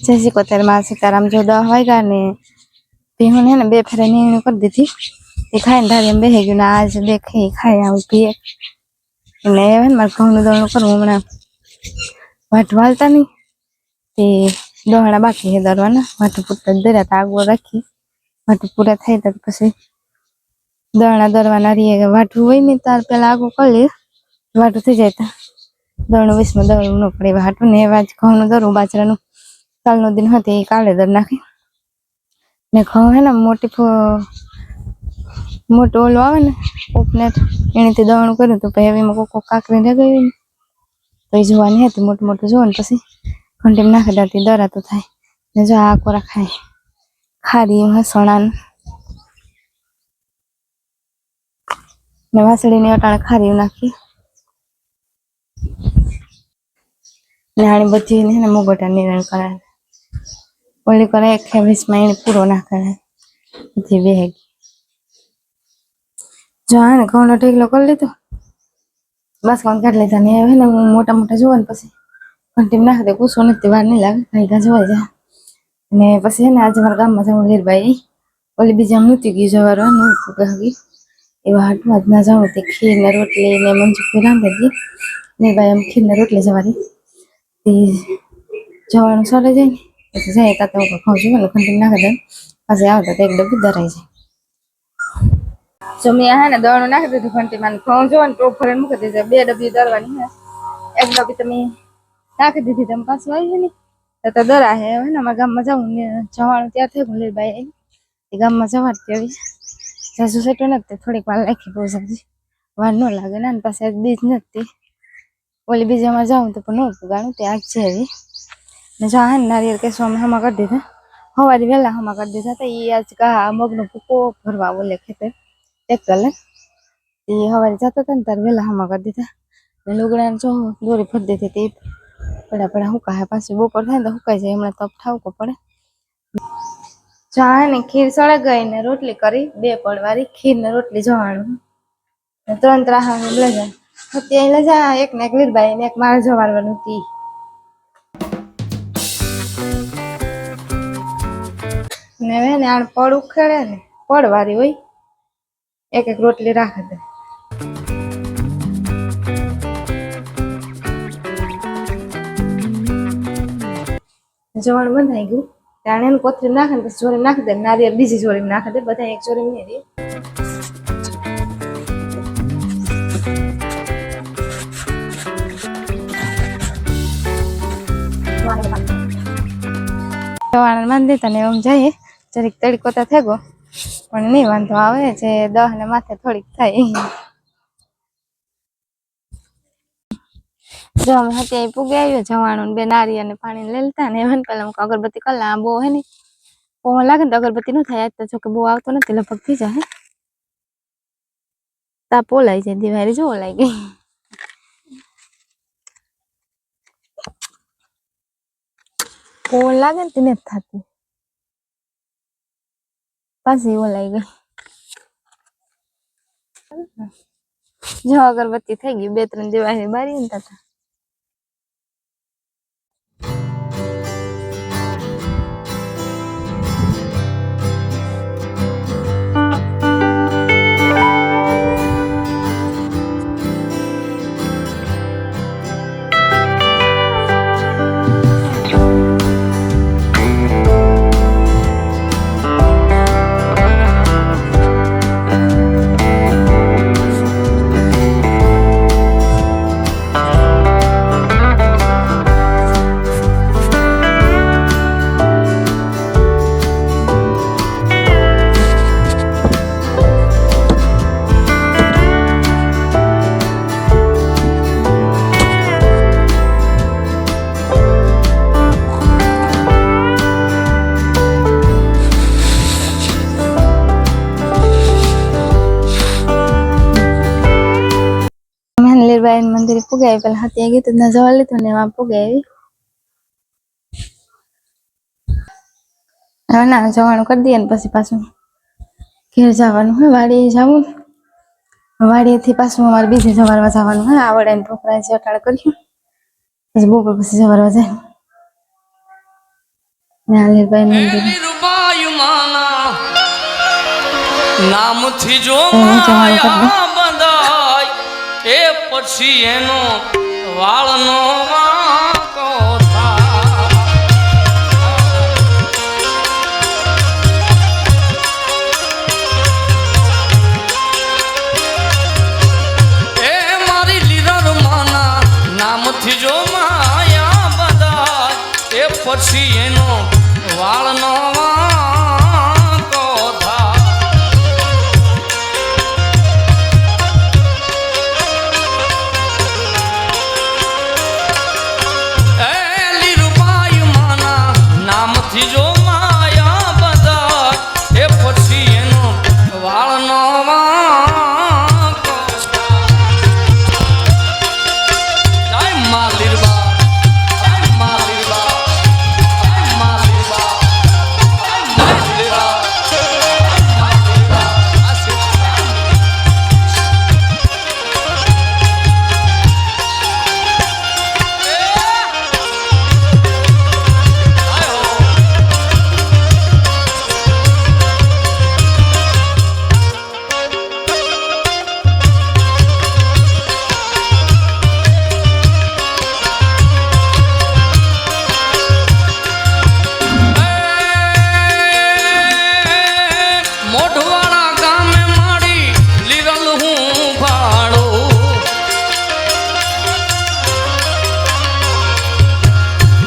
जय सिकोतेर मां सीताराम जो 10 वाग्या ने पीहू ने बे फेरे नीण कर दी थी खाई धारी में बेही गયું आज देखे खाई आऊं पी ने मार घઉં દળનું કરવું હમણાં વાટ વાળતા નહીં તે દોહણા બાકી છે દરવાના વાટ પૂરતા દર્યા તા આગળ રાખી વાટ પૂરા થાય તો પછી દળણા દરવાના રીએ વાટું હોય ને તાર પેલા આગળ કરી લે વાટું થઈ જાય તા દળનું વીસમાં દળવું ન પડે વાટું ને એવા જ ઘઉંનું દરવું બાજરાનું કાલનો દિન હતો એ કાલે દર નાખી ને ઘઉં હે ને મોટો ઓલો આવે ને ઉપનેટ એનેથી દળનું કર્યું તો પછી એમાં કોકો કાકરી રહી ગઈ ને તો એ જોવાની હતી મોટું મોટું જોવા ને પછી ઘંટીમાં નાખી દેતી દરાતું થાય ને જો આ કોરા ખાય ખારી હસણાન ને વાસળીની અટાણે ખારી નાખી ને આની બધી ને મોગોટા નિરણ કરાય ઓલી કરે 21 એને પૂરો ના કરે બધી વેગી જો આને ઘઉંનો ઢેગલો કરી લીધો બસ કોણ કાઢ લીધા ને હવે ને મોટા મોટા જોવા ને પછી ઘંટીમાં નાખી દે કુસો નથી વાર નહીં લાગે ઘાઈઘા જોવાઈ જાય ને પછી ને આજે મારા ગામમાં જવું લીરબાઈ ઓલી બીજા મૂતી ગયું જવાનું કહી એવા હાટમાં જ ના જાઉં તે ખીર ને રોટલી ને મંચુકી રાંધી દી લીરબાઈ એમ ખીર ને રોટલી જવાની તે જવાનું સરે જાય ને પછી જાય તા તો ઘઉં જોવાનું ઘંટીમાં નાખી દે પછી આવતા તો એક ડબ્બી ધરાઈ જાય જો મેં હે ને દળનું નાખી દીધું ઘંટીમાં ઘઉં જોવા ને ટોપ ભરીને મૂકી દીધા 2 ડબ્બી દરવાની હે એક ડબ્બી તમે નાખી દીધી તમે પાછું આવી ને તો દરા હે ને અમારા ગામમાં જવું ને જવાનું ત્યાં થઈ ગયું લીરબાઈ એ ગામમાં જવાતી આવી સાસુ સેટો નથી થોડીક વાર રાખી બહુ જલ્દી વાર ન લાગે ને પાસે બીજ નથી ઓલી બીજામાં જાઉં તો પણ ન પુગાણું તે આજ છે એવી ને જો હા નારિયેળ કેસવામાં હમા કરી દીધા સવારે વહેલા હમા કરી દીધા તો એ આજ કા મગનો ભૂકો ભરવા ઓલે ખેતર ટ્રેક્ટર લે એ સવારે જતા હતા ને ત્યારે વહેલા હમા કરી દીધા ને લુગડાને જો દોરી ફરી દીધી તે પડા હુકાય પાછું બપોર થાય ને તો હુકાઈ જાય હમણાં તપ ઠાવકો પડે જા ને ખીર સળે ગઈ ને રોટલી કરી 2 પડવારી ખીર ને રોટલી જવાનું 3 ત્રાહા લઈ જાય ત્યાં લઈ જા એક ને એક લીરબાઈ ને એક મારે જવારવાનું હતી ને હવે ને આણ પડ ઉખેડે ને પડવારી હોય એક એક રોટલી રાખે દે જવાનું બંધાઈ ગયું ત્યાં એને કોથળી નાખે ને પછી જોરી નાખી દે નારિયેળ બીજી જોરી નાખી દે બધા એક જોરી નહીં રહી જવાનું માંડી તને એમ જઈએ જરીક તડકો તો થઈ ગયો પણ નહીં વાંધો આવે જે 10 ને માથે થોડીક થાય જો અમે અત્યારે પૂગી આવ્યો જવાનું 2 નારિયેળ ને પાણી લઈ લેતા ને એવન પેલા અગરબત્તી કલા બહુ હે ને પવન લાગે ને અગરબત્તી ન થાય આજ તો જોકે બહુ આવતો નથી લગભગ થઈ જાય તાપ ઓલાઈ જાય દિવાળી જો ઓલાઈ ગઈ પવન લાગે ને તેને થતી પાછી ઓલાઈ ગઈ જો અગરબત્તી થઈ ગઈ 2-3 દિવાળી બારી ને થતા લીરબાઈ મંદિરે પુગાવી પેલા હાથી ગીત ના જવા લીધું ને એમાં પુગાવી હવે ના જવાનું કરી દઈએ ને પછી પાછું ઘેર જવાનું હોય વાડીએ જવું વાડીએથી પાછું અમારે બીજે જવારવા જવાનું હોય આવડે ને ઢોકળા છે અટાળ કર્યું પછી બપોર પછી જવારવા જાય નાલીરબાઈ મંદિર નામથી જો જવાનું કરી દે. માયા બંધાય એ પછી એનો વાળનો વાંકો થાય. એ મારી લીરર માના નામથી જો માયા બંધાય એ પછી એનો વાળનો વાંકો થાય. નામથી જો માયા બધા એ પછી એનો વાળનો વાંકો થાય. જય મા લીરબા, જય મા લીરબા, જય મા લીરબા, જય મા લીરબા, જય મા લીરબા. મોઢવાડા ગામે માડી લીરલ હું ભાડો.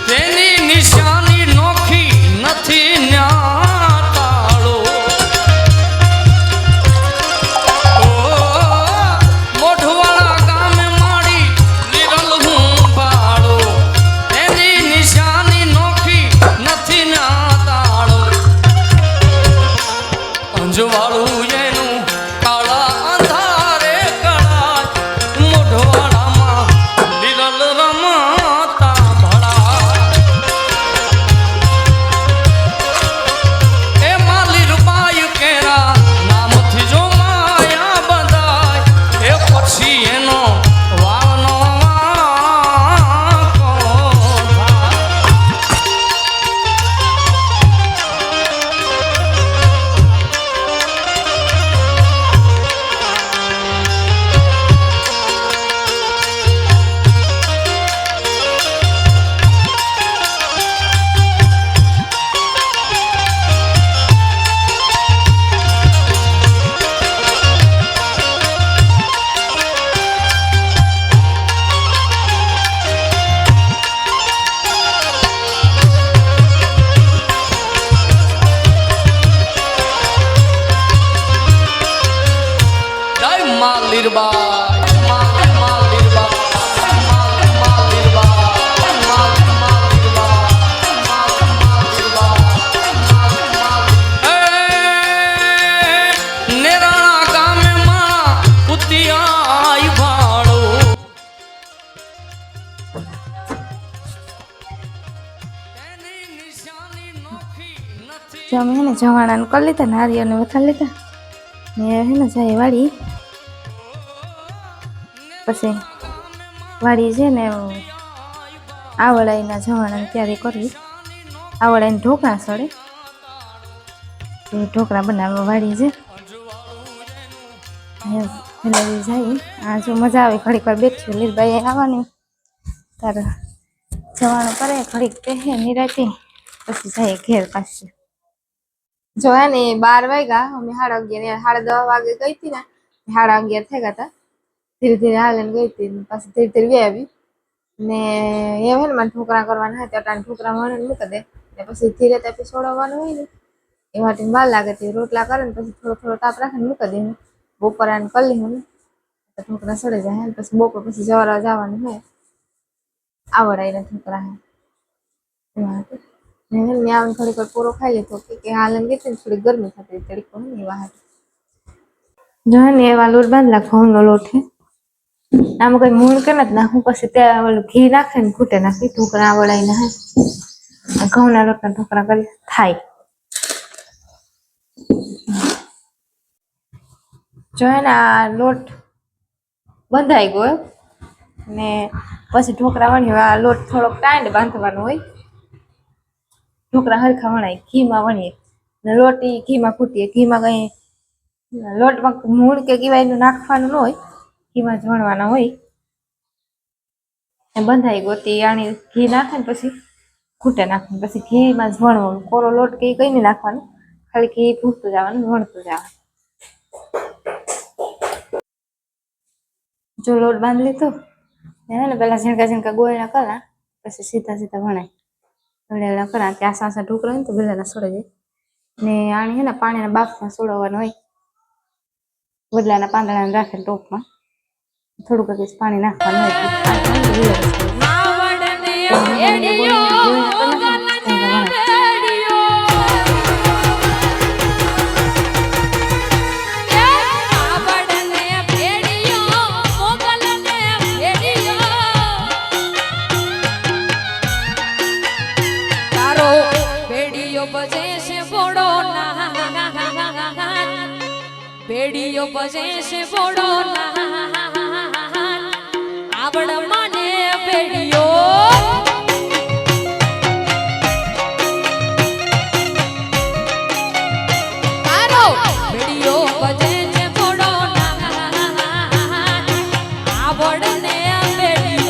તેની નિશાની નોખી નથી ન્યા તાળો. ઓ મોઢવાડા ગામે માડી લીરલ હું ભાડો. તેની નિશાની નોખી નથી ન્યા તાળો. અંજવાળું એનું કાળા અંધારે કળાય મોઢવાડામાં લીરલ રમતા ભળા. એ માં લીરબાઈ કેરા નામથી જો માયા બંધાય એ પછી એનો વાળનો વાંકો થાય. જય મા લીરબા, મા લીરબા, મા લીરબા, મા લીરબા, મા લીરબા. એ નેરાણા ગામે માં ઉતિયાઈ ભાડો. એની નિશાની નોખી નથી. જો અમે હે ને જવાણાનું કરી લીધા, નારિયેળને વથાળી લીધા ને હે ને જાય વાડી. પછી વાડી છે ને આવડાઈના જવાણાની તૈયારી કરવી. આવડાઈને ઢોકળા સડે, એ ઢોકળા બનાવવા વાડી છે. એટલે જાય આ જો મજા આવે. ઘડીક વાર બેઠી લીરબાઈ આવવાની, તાર જવાનું કરે ઘડીક પહેે નિરાતી, પછી જાય ઘેર પાછી. જો હે ને 12 વાગ્યા, અમે 11:30 10:30 વાગે ગઈ હતી ને, 11:30 થઈ ગયા હતા. ધીરે ધીરે હાલીને ગઈ હતી, પાછી ધીરે ધીરે વે આવી ને એમ હે ને મારે ઢોકળા કરવાના હતા. ત્યાં ઢોકળા વણીને મૂકી દે ને પછી ધીરે ત્યાંથી છોડવાનું હોય ને એ માટે વાર લાગે. તે રોટલા કરે ને પછી થોડો થોડો તાપ રાખીને મૂકી દે. બપોરાને કરી લઈએ ને તો ઢોકળા સડી જાય. પછી બપોર પછી જવા જવાનું હોય આવડાઈને ઢોકળા હે એમાં હતું. ત્યાં થોડીક વાર પૂરો ખાઈ લીધો કે હાલને ગઈ ને થોડી ગરમી થતી તડકો ને એવા હતા. જો ને એવા લોટ બાંધલા ઘઉંનો લોટ હે. આમાં કઈ મૂળ કે નથી નાખું, પછી ત્યાં ઓલું ઘી નાખે ને ખૂટે નાખી ઢોકળા વળાઈને હે ઘઉંના લોટના ઢોકળા કરી થાય. જો હે ને આ લોટ બંધાઈ ગયો ને પછી ઢોકળા વણી આ લોટ થોડોક ટાઈટ બાંધવાનો હોય. ઢોકળા હરખા વણાય, ઘીમાં વણીએ ને લોટ ઈ ઘીમાં કૂટીએ. ઘીમાં કઈ લોટમાં મૂળ કે કીવાયનું નાખવાનું ન હોય, ઘીમાં જ વણવાના હોય. ને બંધાઈ ગોતી આણી ઘી નાખે ને પછી ખૂટે નાખવાનું, પછી ઘીમાં જ વણવાનું. કોરો લોટ કે કઈ નહીં નાખવાનું, ખાલી ઘી ફૂટતું જવાનું, વણતું જવાનું. જો લોટ બાંધી લીધો ને પેલા ઝીણકા ઝીણકા ગોળના કરા, પછી સીધા સીધા વણાય. વણેલા કરા ત્યાં સાસા ઢોકળા હોય ને તો ગળેલા સોળે જાય. ને આણી હે ને પાણીના બાફમાં સોળવાનું હોય, વડલાના પાંદડા રાખે ટોપમાં, થોડુંક જ પાણી નાખવાનું હોય. બેડીયો બજે છે બોડો આવડ મને બેડીયો તારો બેડીયો બજે છે બોડો આવડ ને બેડીયો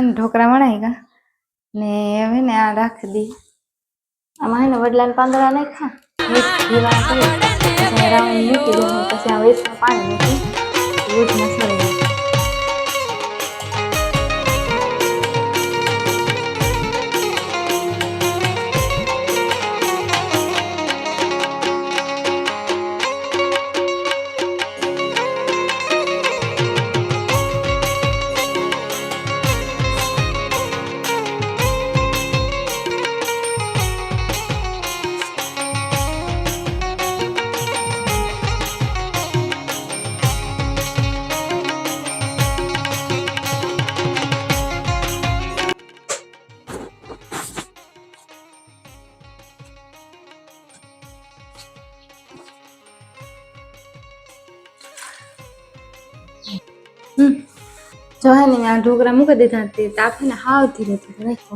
ઢોકળા વણાઈ ગયા ને હવે ને આ રાખી દી. આમાં હે ને વડલાના પાંદડા નાખ્યા, જીરા કરી પછી રાવણ મૂકી દેવાનું, પછી આ વેસમાં પાણી મૂકી દૂધમાં છોડી દે. જો હે ને મેં આ ઢોકળા મૂકી દીધા તે તાપ હે ને હાવ ધીરે ધીરે રાખો.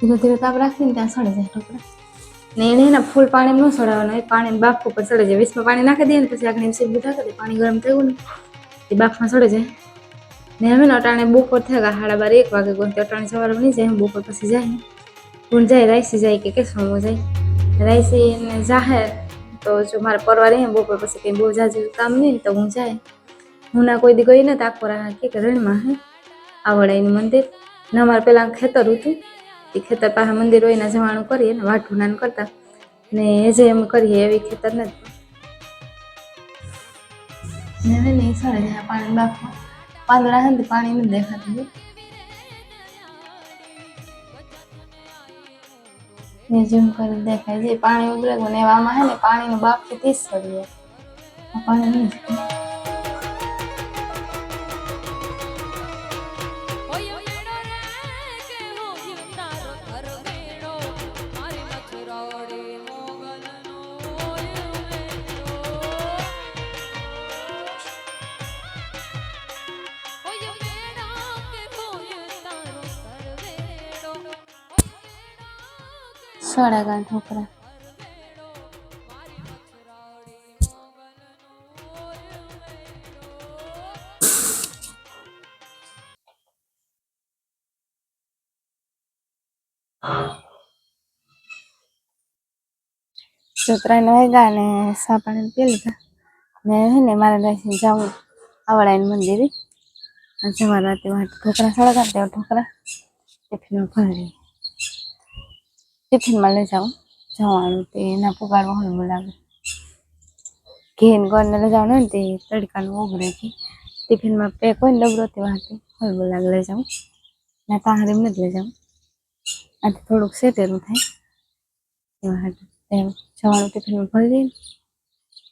ધીરે ધીરે તાપ રાખીને ત્યાં સડી જાય ઢોકળા. ને એને એના ફૂલ પાણી ન સડાવવાનું હોય, પાણી બાફ ઉપર સડે જાય. 20માં પાણી નાખી દઈએ ને પછી આગળ સીધું ઢાંકી દે. પાણી ગરમ થયું ને એ બાફમાં સડે જાય. ને હવે ને અટાણે બપોર થયા 12:30 1 વાગે ગયો. અટાણે સવારે નહીં જાય, બપોર પછી જાય. ગુણ જાય, રાઈસી જાય કે કેસમાં જાય. રાઈસી ને જાહે તો જો મારે પરવા રહે બપોર પછી કંઈ બહુ જાજુ કામ નહીં ને તો હું જાય. હું ના કોઈ દી ગઈ ને આખો રાહ કે રણમાં હે આવડાયનું મંદિર ને અમારે પેલા ખેતર હતું. એ ખેતર પાસે મંદિર હોય ને જવાનું કરીએ ને વાઢું નાન કરતા ને જે એમ કરીએ એવી ખેતર નથી. ને હવે ને સડે જાય પાણી બાફમાં. પાંદડા હે ને પાણી નથી દેખાતું. ને જેમ કરી દેખાય છે પાણી ઉગરે ને એવામાં હે ને પાણીનું બાફથી 30 સડી જાય. આ પાણી નહીં ઓય મેડો રે કે હોયું તારો ઘરવેડો મારી મથુરાડી મોગલનો ઓય મેડો ઓય મેડા કે હોયું તારો ઘરવેડો સડા ગાં ઢોકળા. તો 3 વાગ્યા ને સા પાણી પી લીધા ને હે ને મારે રાઈસી જાવું આવડાયનું મંદિરે. સવાર રાતે ઢોકળા સળગા તે ઢોકળા ટિફિનમાં ભરી ટિફિનમાં લઈ જાઉં જવાનું તે એના પુગાડવા હળવું લાગે. ઘેન ગોળને લઈ જવાનું હોય ને તે તડકાનું ઉગરે છે. ટિફિનમાં પેક હોય ને ડબરો તે વાંચી હળવું લાગે લઈ જાઉં ને તાહરીમ નથી લઈ જાઉં. આથી થોડુંક સેટેલું થાય એવા હાટું એમ જવાનું ટિફિનમાં ભરી દઈને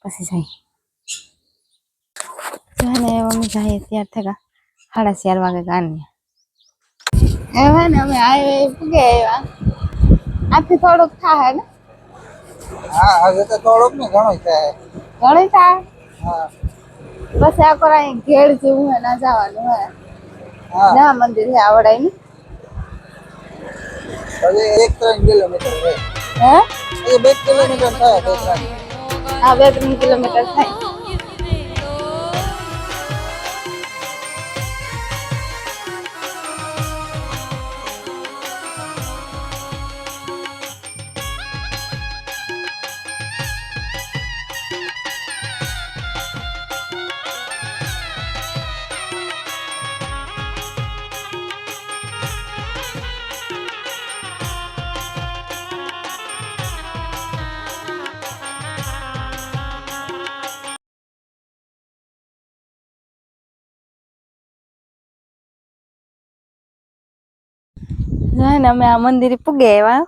પછી જાય. જાને અમે જઈએ ત્યાર થયા 4:30 વાગે ગાන්නේ એવા ને અમે આવ્યા પૂગે આવ્યા. આથી થોડુંક થાય ને હા હવે તો થોડોક ને ઘણો થાય. ઘણી થાય. હા બસ આ પર અહીં ઘેર જેવું હે ના જવાનું હે હા ના મંદિર હે આવડાય હવે 1-3 કિલોમીટર છે. હે એ 2 કિલોમીટર થાય 2-3. આ 2-3 કિલોમીટર થાય. જાય ને અમે આ મંદિરે પૂગે આવ્યા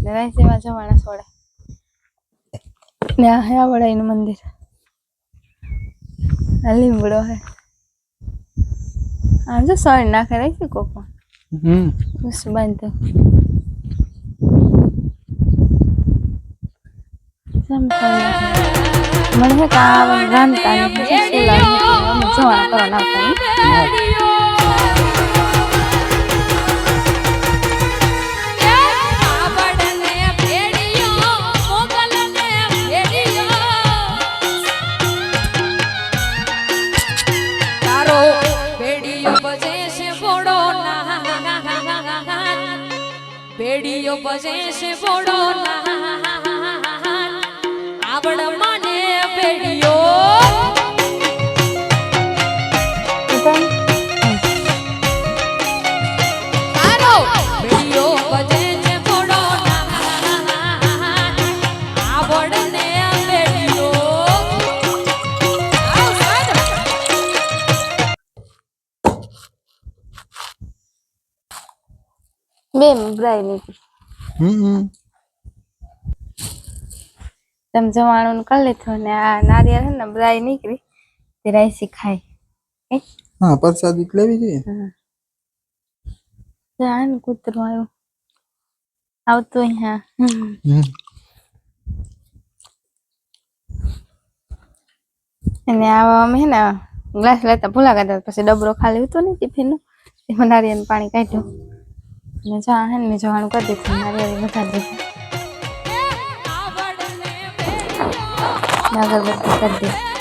ને રાઈસીમાં જવાના સોડે ને આ હે આવડાયનું મંદિર. આ લીમડો હે આમ જો સળ નાખે રાઈસી કોકો બસ બાંધતો મને હે કા રાંધતા ને પછી અમે જવાના કરવાના આવતા બેડીયો બજે છે બોડો આવડ મને બેડીયો તારો બેડીયો બજે છે બોડો આવડ ને બેડીયો આવ સાદ બે બ્રાઈ નીકળી તમે જવાનું કરી લીધું ને આ નારિયેળ હે ને બ્રાઈ નીકળી તે રાઈસી ખાય. હા પ્રસાદી લેવી જોઈએ. હા ને કૂતરું આવ્યું આવતું અહીંયા અને આવા અમે હે ને ગ્લાસ લેતા ભૂલા ગયા પછી ડબરો ખાલી હતો ને ટિફિનનો એમાં નારિયેળનું પાણી કાઢ્યું અને જા હે ને જવાનું કરી દીધું નારિયેળ વધારી દીધું અગરબત્તી કરી દીધી